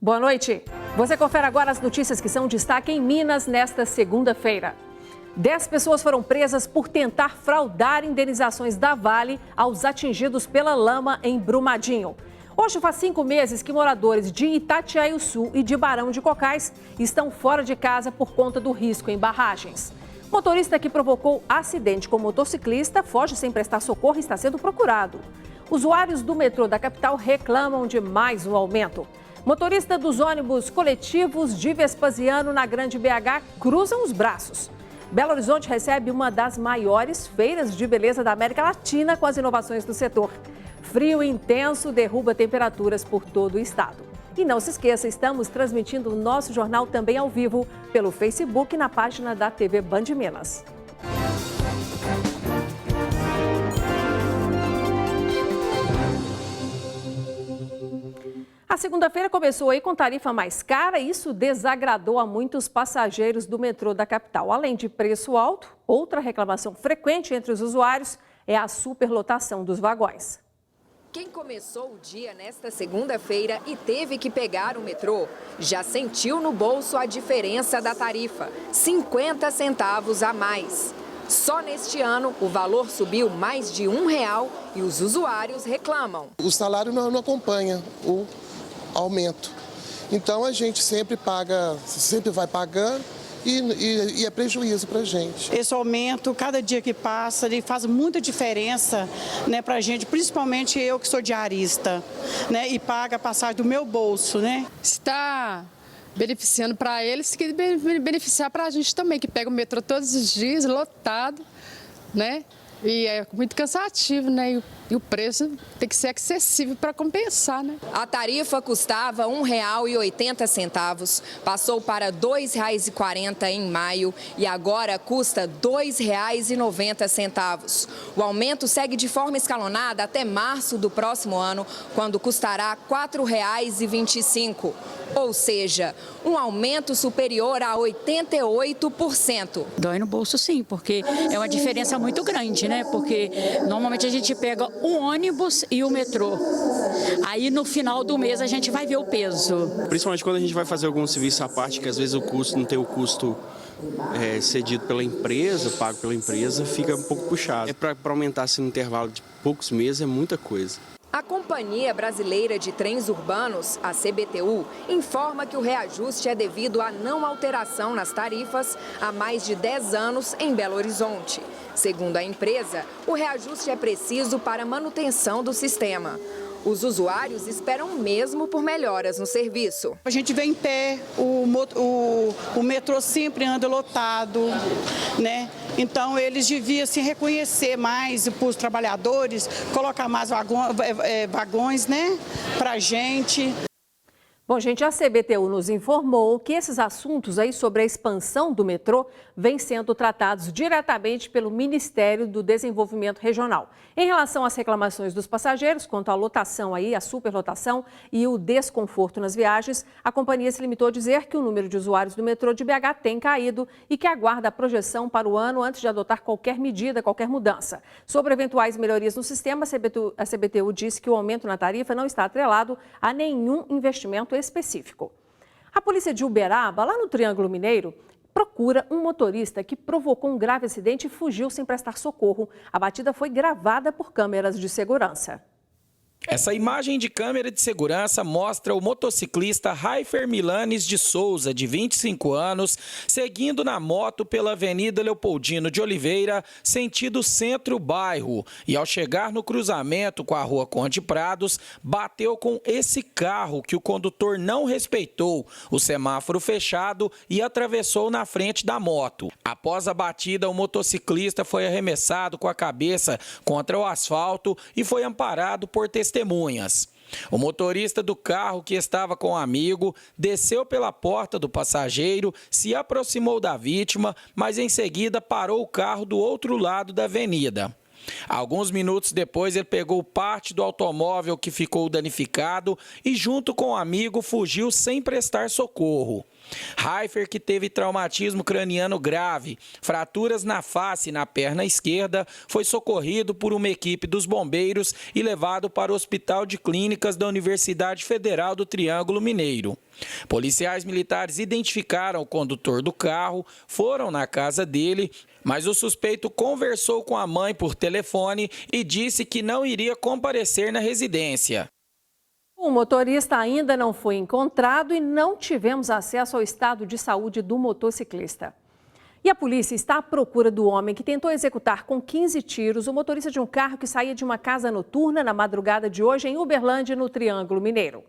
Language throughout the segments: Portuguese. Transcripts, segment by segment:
Boa noite. Você confere agora as notícias que são destaque em Minas nesta segunda-feira. 10 pessoas foram presas por tentar fraudar indenizações da Vale aos atingidos pela lama em Brumadinho. Hoje faz 5 meses que moradores de Itatiaiuçu e de Barão de Cocais estão fora de casa por conta do risco em barragens. O motorista que provocou acidente com motociclista foge sem prestar socorro e está sendo procurado. Usuários do metrô da capital reclamam de mais um aumento. Motorista dos ônibus coletivos de Vespasiano na Grande BH cruzam os braços. Belo Horizonte recebe uma das maiores feiras de beleza da América Latina com as inovações do setor. Frio intenso derruba temperaturas por todo o estado. E não se esqueça, estamos transmitindo o nosso jornal também ao vivo pelo Facebook na página da TV Band Minas. A segunda-feira começou aí com tarifa mais cara e isso desagradou a muitos passageiros do metrô da capital. Além de preço alto, outra reclamação frequente entre os usuários é a superlotação dos vagões. Quem começou o dia nesta segunda-feira e teve que pegar o metrô, já sentiu no bolso a diferença da tarifa, 50 centavos a mais. Só neste ano, o valor subiu mais de R$1 e os usuários reclamam. O salário não acompanha o aumento. Então a gente sempre vai pagando e é prejuízo para a gente. Esse aumento, cada dia que passa, ele faz muita diferença, né, para a gente, principalmente eu que sou diarista, né, e paga a passagem do meu bolso, né? Está beneficiando para eles, que beneficiar para a gente também, que pega o metrô todos os dias, lotado, né? E é muito cansativo, né? E o preço tem que ser acessível para compensar, né? A tarifa custava R$1,80, passou para R$ 2,40 em maio e agora custa R$ 2,90. O aumento segue de forma escalonada até março do próximo ano, quando custará R$ 4,25. Ou seja, um aumento superior a 88%. Dói no bolso sim, porque é uma diferença muito grande, né? Porque normalmente a gente pega o ônibus e o metrô. Aí no final do mês a gente vai ver o peso. Principalmente quando a gente vai fazer algum serviço à parte, que às vezes o custo não tem o custo cedido pela empresa, pago pela empresa, fica um pouco puxado. Para aumentar assim no intervalo de poucos meses é muita coisa. A Companhia Brasileira de Trens Urbanos, a CBTU, informa que o reajuste é devido à não alteração nas tarifas há mais de 10 anos em Belo Horizonte. Segundo a empresa, o reajuste é preciso para a manutenção do sistema. Os usuários esperam mesmo por melhoras no serviço. A gente vê em pé, o metrô sempre anda lotado, né? Então eles deviam se reconhecer mais para os trabalhadores, colocar mais vagões, né, para a gente. Bom, gente, a CBTU nos informou que esses assuntos aí sobre a expansão do metrô vêm sendo tratados diretamente pelo Ministério do Desenvolvimento Regional. Em relação às reclamações dos passageiros quanto à lotação aí, a superlotação e o desconforto nas viagens, a companhia se limitou a dizer que o número de usuários do metrô de BH tem caído e que aguarda a projeção para o ano antes de adotar qualquer medida, qualquer mudança. Sobre eventuais melhorias no sistema, a CBTU disse que o aumento na tarifa não está atrelado a nenhum investimento específico. A polícia de Uberaba, lá no Triângulo Mineiro, procura um motorista que provocou um grave acidente e fugiu sem prestar socorro. A batida foi gravada por câmeras de segurança. Essa imagem de câmera de segurança mostra o motociclista Raifer Milanes de Souza, de 25 anos, seguindo na moto pela Avenida Leopoldino de Oliveira, sentido centro-bairro. E ao chegar no cruzamento com a Rua Conde Prados, bateu com esse carro que o condutor não respeitou o semáforo fechado e atravessou na frente da moto. Após a batida, o motociclista foi arremessado com a cabeça contra o asfalto e foi amparado por testemunhas. O motorista do carro, que estava com um amigo, desceu pela porta do passageiro, se aproximou da vítima, mas em seguida parou o carro do outro lado da avenida. Alguns minutos depois, ele pegou parte do automóvel que ficou danificado e, junto com o amigo, fugiu sem prestar socorro. Raifer, que teve traumatismo craniano grave, fraturas na face e na perna esquerda, foi socorrido por uma equipe dos bombeiros e levado para o Hospital de Clínicas da Universidade Federal do Triângulo Mineiro. Policiais militares identificaram o condutor do carro, foram na casa dele, mas o suspeito conversou com a mãe por telefone e disse que não iria comparecer na residência. O motorista ainda não foi encontrado e não tivemos acesso ao estado de saúde do motociclista. E a polícia está à procura do homem que tentou executar com 15 tiros o motorista de um carro que saía de uma casa noturna na madrugada de hoje em Uberlândia, no Triângulo Mineiro.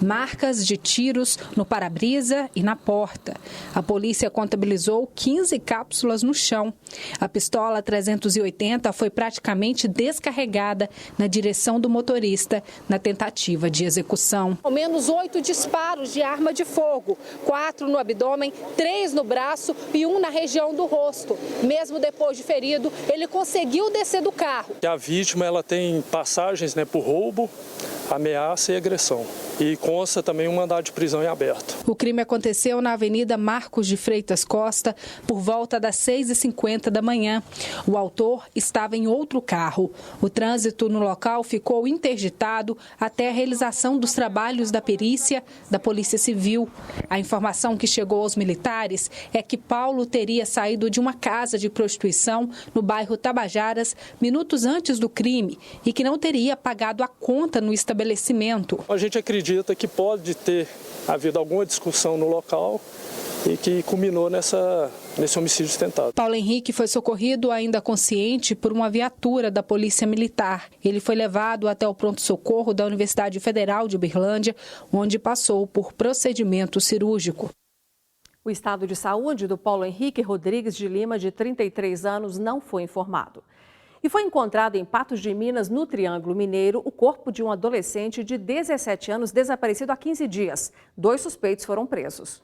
Marcas de tiros no para-brisa e na porta. A polícia contabilizou 15 cápsulas no chão. A pistola 380 foi praticamente descarregada na direção do motorista na tentativa de execução. Ao menos 8 disparos de arma de fogo, 4 no abdômen, 3 no braço e 1 na região do rosto. Mesmo depois de ferido, ele conseguiu descer do carro. A vítima ela tem passagens por roubo, ameaça e agressão. E consta também um mandado de prisão em aberto. O crime aconteceu na Avenida Marcos de Freitas Costa por volta das 6h50 da manhã. O autor estava em outro carro. O trânsito no local ficou interditado até a realização dos trabalhos da perícia da Polícia Civil. A informação que chegou aos militares é que Paulo teria saído de uma casa de prostituição no bairro Tabajaras minutos antes do crime e que não teria pagado a conta no estabelecimento. A gente acredita que pode ter havido alguma discussão no local e que culminou nesse homicídio tentado. Paulo Henrique foi socorrido ainda consciente por uma viatura da Polícia Militar. Ele foi levado até o pronto-socorro da Universidade Federal de Uberlândia, onde passou por procedimento cirúrgico. O estado de saúde do Paulo Henrique Rodrigues de Lima, de 33 anos, não foi informado. E foi encontrado em Patos de Minas, no Triângulo Mineiro, o corpo de um adolescente de 17 anos desaparecido há 15 dias. 2 suspeitos foram presos.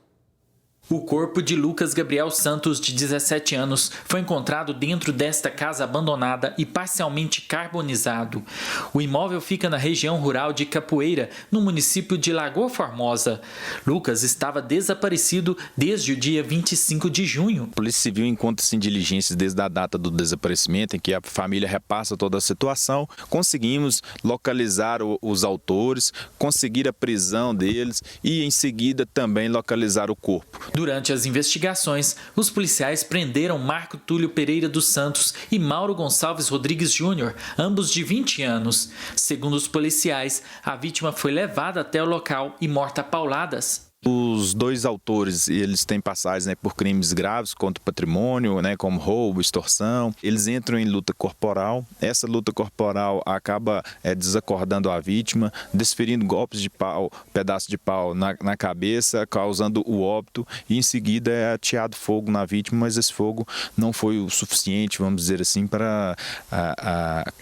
O corpo de Lucas Gabriel Santos, de 17 anos, foi encontrado dentro desta casa abandonada e parcialmente carbonizado. O imóvel fica na região rural de Capoeira, no município de Lagoa Formosa. Lucas estava desaparecido desde o dia 25 de junho. A Polícia Civil encontra-se em diligências desde a data do desaparecimento, em que a família repassa toda a situação. Conseguimos localizar os autores, conseguir a prisão deles e, em seguida, também localizar o corpo. Durante as investigações, os policiais prenderam Marco Túlio Pereira dos Santos e Mauro Gonçalves Rodrigues Júnior, ambos de 20 anos. Segundo os policiais, a vítima foi levada até o local e morta a pauladas. Os 2 autores, eles têm passagens por crimes graves contra o patrimônio, como roubo, extorsão. Eles entram em luta corporal. Essa luta corporal acaba desacordando a vítima, desferindo golpes de pau, pedaço de pau na cabeça, causando o óbito. E em seguida é ateado fogo na vítima, mas esse fogo não foi o suficiente, vamos dizer assim, para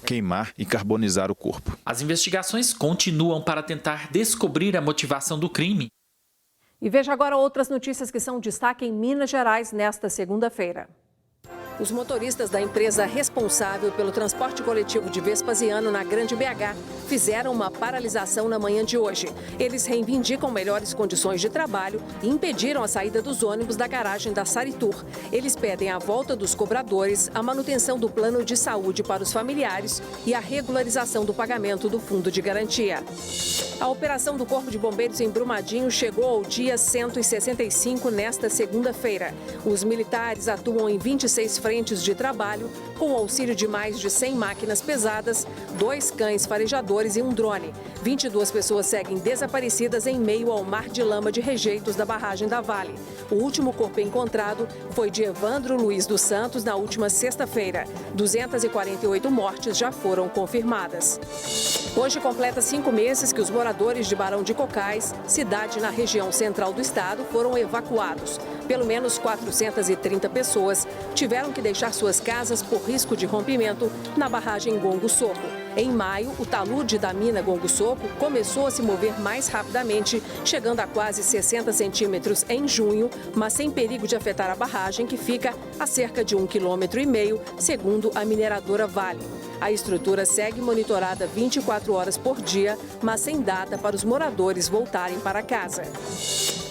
queimar e carbonizar o corpo. As investigações continuam para tentar descobrir a motivação do crime. E veja agora outras notícias que são destaque em Minas Gerais nesta segunda-feira. Os motoristas da empresa responsável pelo transporte coletivo de Vespasiano na Grande BH fizeram uma paralisação na manhã de hoje. Eles reivindicam melhores condições de trabalho e impediram a saída dos ônibus da garagem da Saritur. Eles pedem a volta dos cobradores, a manutenção do plano de saúde para os familiares e a regularização do pagamento do fundo de garantia. A operação do Corpo de Bombeiros em Brumadinho chegou ao dia 165 nesta segunda-feira. Os militares atuam em 26 frentes de trabalho, com o auxílio de mais de 100 máquinas pesadas, 2 cães farejadores e um drone. 22 pessoas seguem desaparecidas em meio ao mar de lama de rejeitos da barragem da Vale. O último corpo encontrado foi de Evandro Luiz dos Santos na última sexta-feira. 248 mortes já foram confirmadas. Hoje completa 5 meses que os moradores de Barão de Cocais, cidade na região central do estado, foram evacuados. Pelo menos 430 pessoas tiveram que deixar suas casas por risco de rompimento na barragem Gongo Soco. Em maio, o talude da mina Gongo Soco começou a se mover mais rapidamente, chegando a quase 60 centímetros em junho, mas sem perigo de afetar a barragem, que fica a cerca de 1,5 km, segundo a mineradora Vale. A estrutura segue monitorada 24 horas por dia, mas sem data para os moradores voltarem para casa.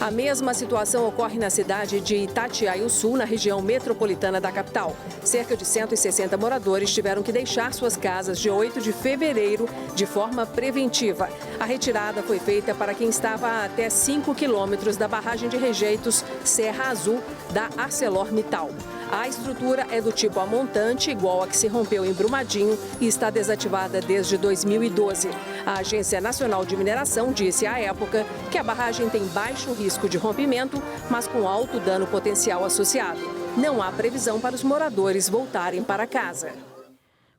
A mesma situação ocorre na cidade de Itatiaia-Sul, na região metropolitana da capital. Cerca de 160 moradores tiveram que deixar suas casas de 8 de fevereiro de forma preventiva. A retirada foi feita para quem estava a até 5 quilômetros da barragem de rejeitos Serra Azul da ArcelorMittal. A estrutura é do tipo amontante, igual a que se rompeu em Brumadinho e está desativada desde 2012. A Agência Nacional de Mineração disse à época que a barragem tem baixo risco de rompimento, mas com alto dano potencial associado. Não há previsão para os moradores voltarem para casa.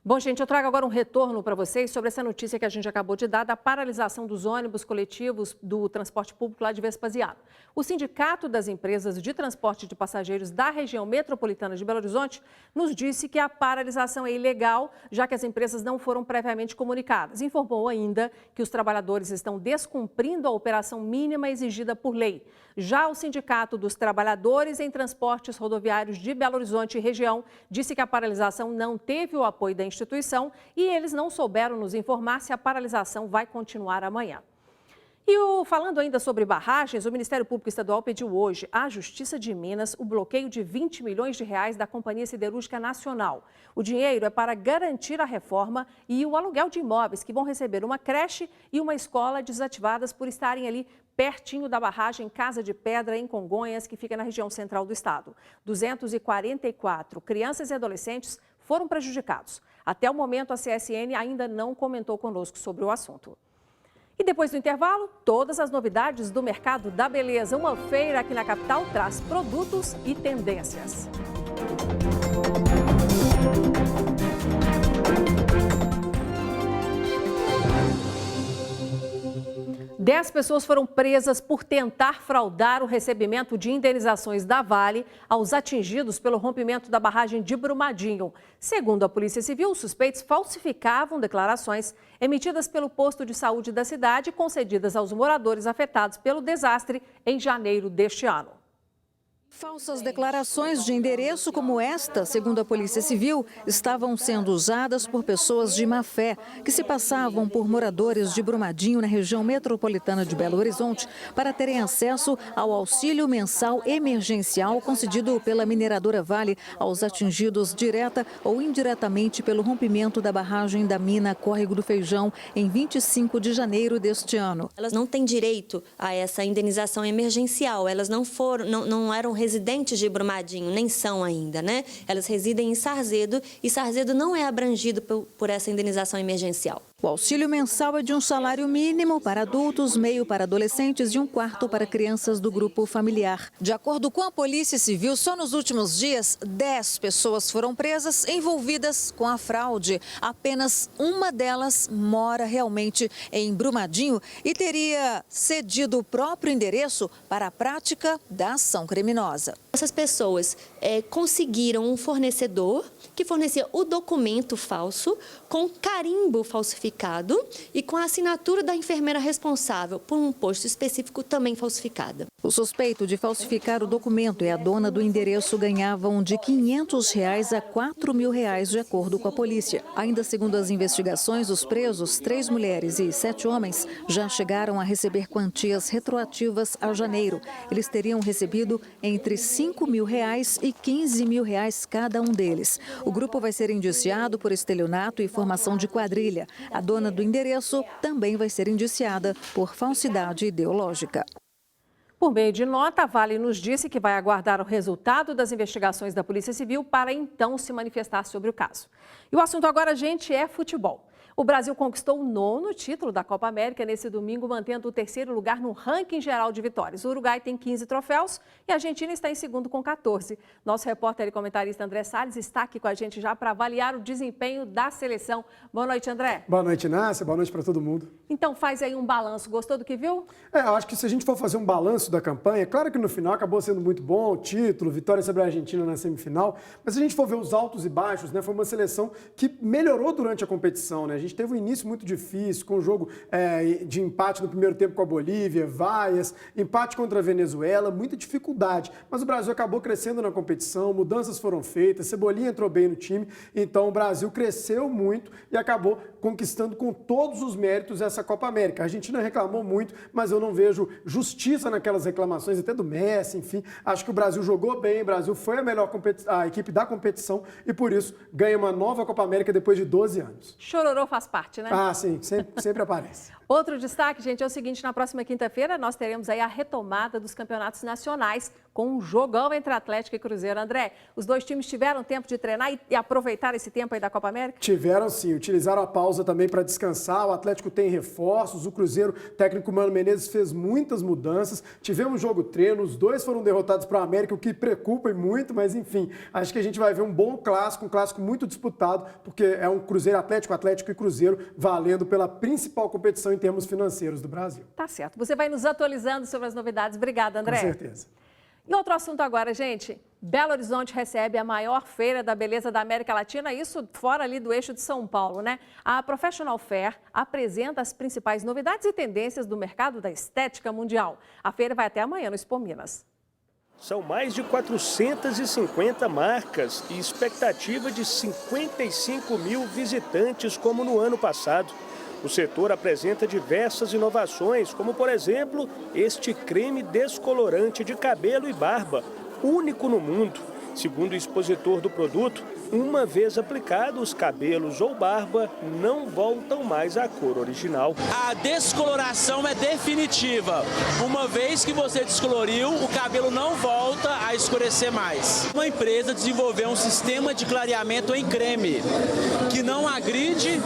Bom, gente, eu trago agora um retorno para vocês sobre essa notícia que a gente acabou de dar da paralisação dos ônibus coletivos do transporte público lá de Vespasiano. O Sindicato das Empresas de Transporte de Passageiros da região metropolitana de Belo Horizonte nos disse que a paralisação é ilegal, já que as empresas não foram previamente comunicadas. Informou ainda que os trabalhadores estão descumprindo a operação mínima exigida por lei. Já o Sindicato dos Trabalhadores em Transportes Rodoviários de Belo Horizonte e região disse que a paralisação não teve o apoio da instituição e eles não souberam nos informar se a paralisação vai continuar amanhã. E falando ainda sobre barragens, o Ministério Público Estadual pediu hoje à Justiça de Minas o bloqueio de 20 milhões de reais da Companhia Siderúrgica Nacional. O dinheiro é para garantir a reforma e o aluguel de imóveis que vão receber uma creche e uma escola desativadas por estarem ali pertinho da barragem Casa de Pedra, em Congonhas, que fica na região central do estado. 244 crianças e adolescentes foram prejudicados. Até o momento, a CSN ainda não comentou conosco sobre o assunto. E depois do intervalo, todas as novidades do mercado da beleza. Uma feira aqui na capital traz produtos e tendências. 10 pessoas foram presas por tentar fraudar o recebimento de indenizações da Vale aos atingidos pelo rompimento da barragem de Brumadinho. Segundo a Polícia Civil, os suspeitos falsificavam declarações emitidas pelo posto de saúde da cidade, concedidas aos moradores afetados pelo desastre em janeiro deste ano. Falsas declarações de endereço como esta, segundo a Polícia Civil, estavam sendo usadas por pessoas de má fé, que se passavam por moradores de Brumadinho, na região metropolitana de Belo Horizonte, para terem acesso ao auxílio mensal emergencial concedido pela mineradora Vale aos atingidos direta ou indiretamente pelo rompimento da barragem da mina Córrego do Feijão em 25 de janeiro deste ano. Elas não têm direito a essa indenização emergencial, elas não eram residentes de Brumadinho, nem são ainda, né? Elas residem em Sarzedo e Sarzedo não é abrangido por essa indenização emergencial. O auxílio mensal é de um salário mínimo para adultos, meio para adolescentes e um quarto para crianças do grupo familiar. De acordo com a Polícia Civil, só nos últimos dias, 10 pessoas foram presas envolvidas com a fraude. Apenas uma delas mora realmente em Brumadinho e teria cedido o próprio endereço para a prática da ação criminosa. Essas pessoas conseguiram um fornecedor que fornecia o documento falso com carimbo falsificado e com a assinatura da enfermeira responsável por um posto específico também falsificada. O suspeito de falsificar o documento e a dona do endereço ganhavam de R$500 a R$4.000, de acordo com a polícia. Ainda segundo as investigações, os presos, 3 mulheres e 7 homens, já chegaram a receber quantias retroativas a janeiro. Eles teriam recebido entre R$5.000 e R$15.000 cada um deles. O grupo vai ser indiciado por estelionato e formação de quadrilha. A dona do endereço também vai ser indiciada por falsidade ideológica. Por meio de nota, a Vale nos disse que vai aguardar o resultado das investigações da Polícia Civil para então se manifestar sobre o caso. E o assunto agora, gente, é futebol. O Brasil conquistou o 9º título da Copa América nesse domingo, mantendo o 3º lugar no ranking geral de vitórias. O Uruguai tem 15 troféus e a Argentina está em segundo com 14. Nosso repórter e comentarista André Salles está aqui com a gente já para avaliar o desempenho da seleção. Boa noite, André. Boa noite, Nácia. Boa noite para todo mundo. Então faz aí um balanço. Gostou do que viu? Eu acho que se a gente for fazer um balanço da campanha, claro que no final acabou sendo muito bom, o título, vitória sobre a Argentina na semifinal, mas se a gente for ver os altos e baixos, né, foi uma seleção que melhorou durante a competição, né? gente teve um início muito difícil, com o jogo de empate no primeiro tempo com a Bolívia, vaias, empate contra a Venezuela, muita dificuldade. Mas o Brasil acabou crescendo na competição, mudanças foram feitas, Cebolinha entrou bem no time, então o Brasil cresceu muito e acabou conquistando com todos os méritos essa Copa América. A Argentina reclamou muito, mas eu não vejo justiça naquelas reclamações, até do Messi, enfim. Acho que o Brasil jogou bem, o Brasil foi a equipe da competição e por isso ganha uma nova Copa América depois de 12 anos. Chororô faz parte, né? Ah, sim, sempre aparece. Outro destaque, gente, é o seguinte, na próxima quinta-feira nós teremos aí a retomada dos campeonatos nacionais com um jogão entre Atlético e Cruzeiro. André, os dois times tiveram tempo de treinar e aproveitar esse tempo aí da Copa América? Tiveram sim, utilizaram a pausa também para descansar, o Atlético tem reforços, o Cruzeiro, o técnico Mano Menezes fez muitas mudanças, tivemos jogo treino, os dois foram derrotados para o América, o que preocupa muito, mas enfim, acho que a gente vai ver um bom clássico, um clássico muito disputado, porque é um Cruzeiro Atlético, Atlético e Cruzeiro valendo pela principal competição em termos financeiros do Brasil. Tá certo. Você vai nos atualizando sobre as novidades. Obrigada, André. Com certeza. E outro assunto agora, gente. Belo Horizonte recebe a maior feira da beleza da América Latina, isso fora ali do eixo de São Paulo, né? A Professional Fair apresenta as principais novidades e tendências do mercado da estética mundial. A feira vai até amanhã no Expo Minas. São mais de 450 marcas e expectativa de 55 mil visitantes, como no ano passado. O setor apresenta diversas inovações, como, por exemplo, este creme descolorante de cabelo e barba, único no mundo. Segundo o expositor do produto, uma vez aplicado, os cabelos ou barba não voltam mais à cor original. A descoloração é definitiva. Uma vez que você descoloriu, o cabelo não volta a escurecer mais. Uma empresa desenvolveu um sistema de clareamento em creme, que não agride,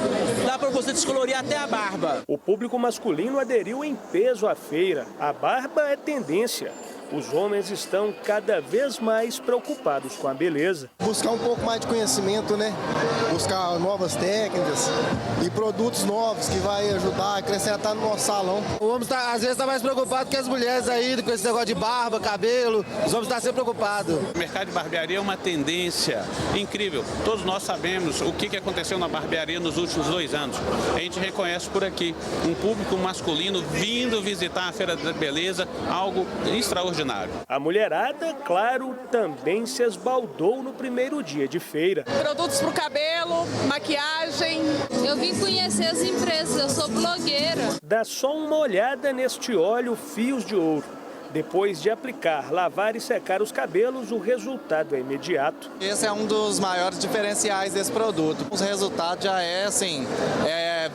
dá para você descolorir até a barba. O público masculino aderiu em peso à feira. A barba é tendência. Os homens estão cada vez mais preocupados com a beleza. Buscar um pouco mais de conhecimento, né? Buscar novas técnicas e produtos novos que vai ajudar a acrescentar no nosso salão. O homem às vezes está mais preocupado que as mulheres aí com esse negócio de barba, cabelo. Os homens estão sempre preocupados. O mercado de barbearia é uma tendência incrível. Todos nós sabemos o que aconteceu na barbearia nos últimos 2 anos. A gente reconhece por aqui um público masculino vindo visitar a Feira da Beleza, algo extraordinário. A mulherada, claro, também se esbaldou no primeiro dia de feira. Produtos para o cabelo, maquiagem. Eu vim conhecer as empresas, eu sou blogueira. Dá só uma olhada neste óleo Fios de Ouro. Depois de aplicar, lavar e secar os cabelos, o resultado é imediato. Esse é um dos maiores diferenciais desse produto. O resultado já é, assim,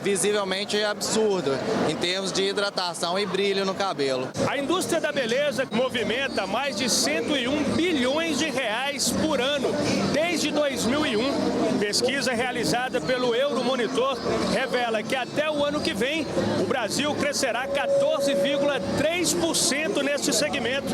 visivelmente absurdo em termos de hidratação e brilho no cabelo. A indústria da beleza movimenta mais de 101 bilhões de reais por ano, desde 2001. Pesquisa realizada pelo Euromonitor revela que até o ano que vem, o Brasil crescerá 14,3% nesse segmento,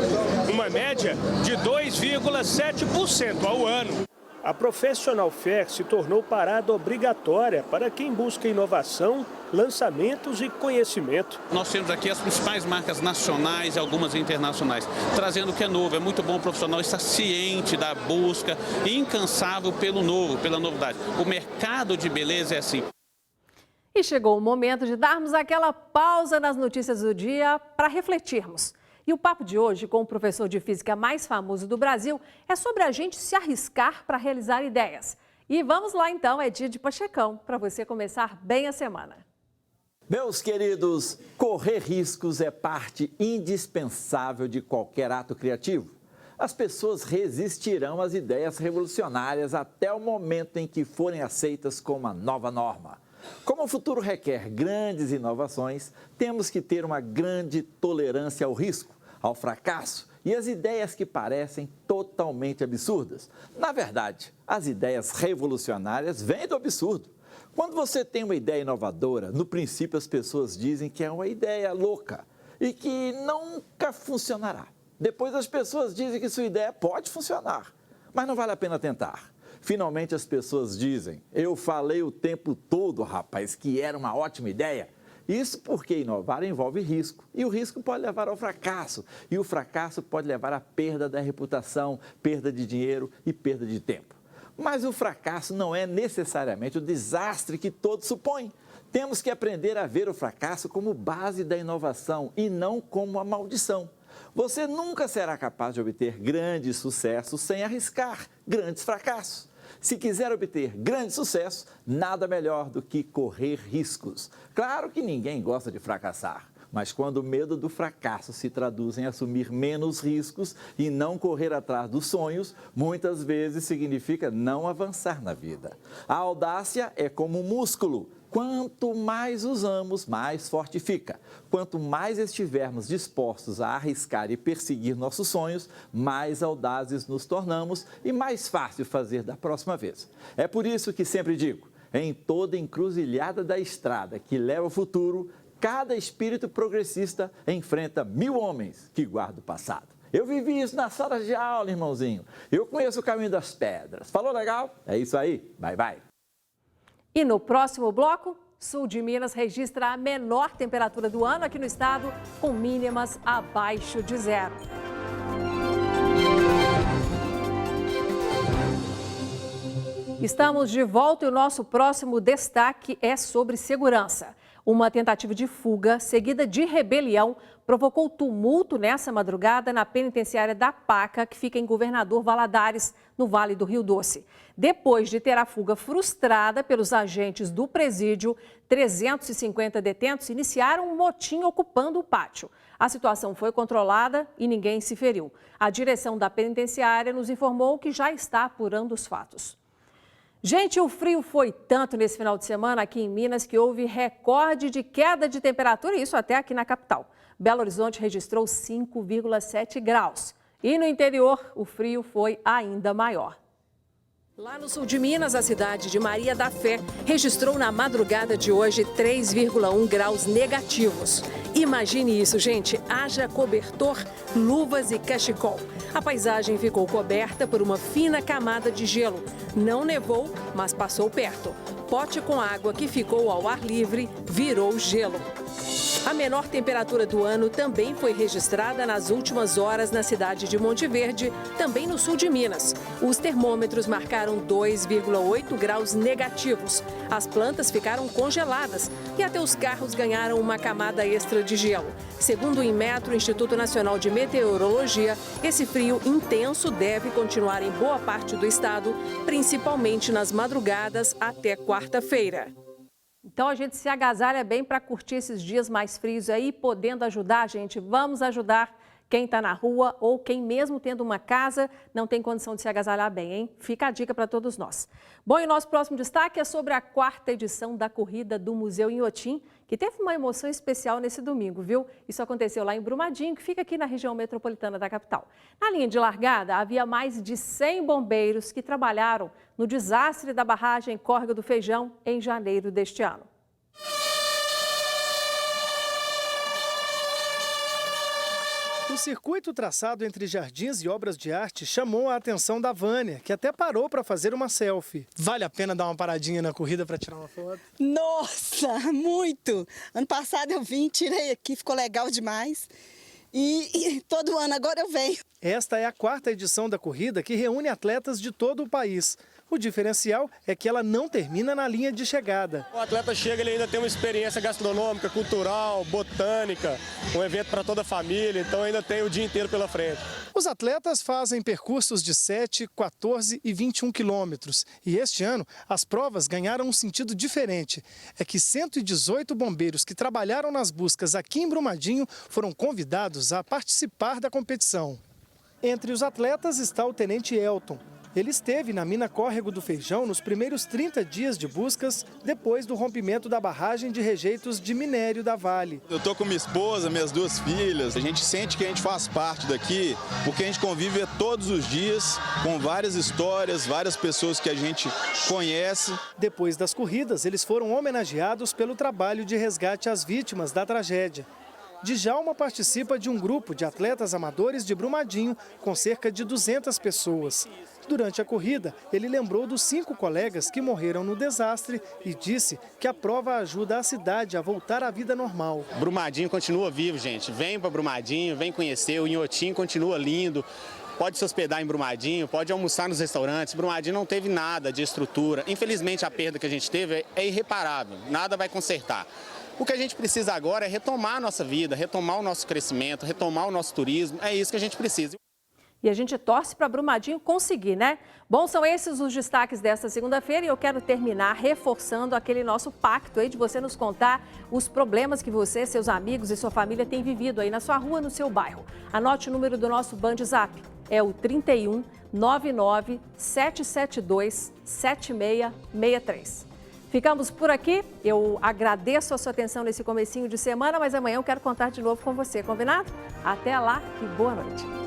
uma média de 2,7% ao ano. A Professional Fair se tornou parada obrigatória para quem busca inovação, lançamentos e conhecimento. Nós temos aqui as principais marcas nacionais e algumas internacionais, trazendo o que é novo. É muito bom o profissional estar ciente da busca e incansável pelo novo, pela novidade. O mercado de beleza é assim. E chegou o momento de darmos aquela pausa nas notícias do dia para refletirmos. E o papo de hoje com o professor de física mais famoso do Brasil é sobre a gente se arriscar para realizar ideias. E vamos lá então, é dia de Pachecão, para você começar bem a semana. Meus queridos, correr riscos é parte indispensável de qualquer ato criativo. As pessoas resistirão às ideias revolucionárias até o momento em que forem aceitas como a nova norma. Como o futuro requer grandes inovações, temos que ter uma grande tolerância ao risco, ao fracasso e às ideias que parecem totalmente absurdas. Na verdade, as ideias revolucionárias vêm do absurdo. Quando você tem uma ideia inovadora, no princípio as pessoas dizem que é uma ideia louca e que nunca funcionará. Depois as pessoas dizem que sua ideia pode funcionar, mas não vale a pena tentar. Finalmente as pessoas dizem, eu falei o tempo todo, rapaz, que era uma ótima ideia. Isso porque inovar envolve risco, e o risco pode levar ao fracasso, e o fracasso pode levar à perda da reputação, perda de dinheiro e perda de tempo. Mas o fracasso não é necessariamente o desastre que todos supõem. Temos que aprender a ver o fracasso como base da inovação e não como uma maldição. Você nunca será capaz de obter grandes sucessos sem arriscar grandes fracassos. Se quiser obter grande sucesso, nada melhor do que correr riscos. Claro que ninguém gosta de fracassar, mas quando o medo do fracasso se traduz em assumir menos riscos e não correr atrás dos sonhos, muitas vezes significa não avançar na vida. A audácia é como um músculo. Quanto mais usamos, mais forte fica. Quanto mais estivermos dispostos a arriscar e perseguir nossos sonhos, mais audazes nos tornamos e mais fácil fazer da próxima vez. É por isso que sempre digo, em toda encruzilhada da estrada que leva ao futuro, cada espírito progressista enfrenta 1000 homens que guardam o passado. Eu vivi isso na sala de aula, irmãozinho. Eu conheço o caminho das pedras. Falou legal? É isso aí. Bye, bye. E no próximo bloco, sul de Minas registra a menor temperatura do ano aqui no estado, com mínimas abaixo de zero. Estamos de volta e o nosso próximo destaque é sobre segurança. Uma tentativa de fuga, seguida de rebelião, provocou tumulto nessa madrugada na penitenciária da Paca, que fica em Governador Valadares, no Vale do Rio Doce. Depois de ter a fuga frustrada pelos agentes do presídio, 350 detentos iniciaram um motim ocupando o pátio. A situação foi controlada e ninguém se feriu. A direção da penitenciária nos informou que já está apurando os fatos. Gente, o frio foi tanto nesse final de semana aqui em Minas que houve recorde de queda de temperatura, isso até aqui na capital. Belo Horizonte registrou 5,7 graus. E no interior, o frio foi ainda maior. Lá no sul de Minas, a cidade de Maria da Fé registrou na madrugada de hoje 3,1 graus negativos. Imagine isso, gente, haja cobertor, luvas e cachecol. A paisagem ficou coberta por uma fina camada de gelo. Não nevou, mas passou perto. Pote com água que ficou ao ar livre virou gelo. A menor temperatura do ano também foi registrada nas últimas horas na cidade de Monte Verde, também no sul de Minas. Os termômetros marcaram 2,8 graus negativos. As plantas ficaram congeladas e até os carros ganharam uma camada extra de gelo. Segundo o Inmetro, Instituto Nacional de Meteorologia, esse frio intenso deve continuar em boa parte do estado, principalmente nas madrugadas até quarta-feira. Então a gente se agasalha bem para curtir esses dias mais frios aí, podendo ajudar, gente. Vamos ajudar quem está na rua ou quem mesmo tendo uma casa não tem condição de se agasalhar bem, hein? Fica a dica para todos nós. Bom, e o nosso próximo destaque é sobre a 4ª edição da Corrida do Museu Inhotim, que teve uma emoção especial nesse domingo, viu? Isso aconteceu lá em Brumadinho, que fica aqui na região metropolitana da capital. Na linha de largada, havia mais de 100 bombeiros que trabalharam no desastre da barragem Córrego do Feijão em janeiro deste ano. O circuito traçado entre jardins e obras de arte chamou a atenção da Vânia, que até parou para fazer uma selfie. Vale a pena dar uma paradinha na corrida para tirar uma foto? Nossa, muito! Ano passado eu vim, tirei aqui, ficou legal demais. E todo ano agora eu venho. Esta é a 4ª edição da corrida que reúne atletas de todo o país. O diferencial é que ela não termina na linha de chegada. O atleta chega, ele ainda tem uma experiência gastronômica, cultural, botânica, um evento para toda a família, então ainda tem o dia inteiro pela frente. Os atletas fazem percursos de 7, 14 e 21 quilômetros. E este ano, as provas ganharam um sentido diferente. É que 118 bombeiros que trabalharam nas buscas aqui em Brumadinho foram convidados a participar da competição. Entre os atletas está o tenente Elton. Ele esteve na mina Córrego do Feijão nos primeiros 30 dias de buscas, depois do rompimento da barragem de rejeitos de minério da Vale. Eu tô com minha esposa, minhas 2 filhas. A gente sente que a gente faz parte daqui, porque a gente convive todos os dias com várias histórias, várias pessoas que a gente conhece. Depois das corridas, eles foram homenageados pelo trabalho de resgate às vítimas da tragédia. Djalma participa de um grupo de atletas amadores de Brumadinho com cerca de 200 pessoas. Durante a corrida, ele lembrou dos 5 colegas que morreram no desastre e disse que a prova ajuda a cidade a voltar à vida normal. Brumadinho continua vivo, gente. Vem para Brumadinho, vem conhecer. O Inhotim continua lindo. pode se hospedar em Brumadinho, pode almoçar nos restaurantes. Brumadinho não teve nada de estrutura. Infelizmente, a perda que a gente teve é irreparável, nada vai consertar. O que a gente precisa agora é retomar a nossa vida, retomar o nosso crescimento, retomar o nosso turismo, é isso que a gente precisa. E a gente torce para Brumadinho conseguir, né? Bom, são esses os destaques desta segunda-feira e eu quero terminar reforçando aquele nosso pacto aí de você nos contar os problemas que você, seus amigos e sua família têm vivido aí na sua rua, no seu bairro. Anote o número do nosso Band Zap, é o 31 99 772 7663. Ficamos por aqui, eu agradeço a sua atenção nesse comecinho de semana, mas amanhã eu quero contar de novo com você, combinado? Até lá e boa noite.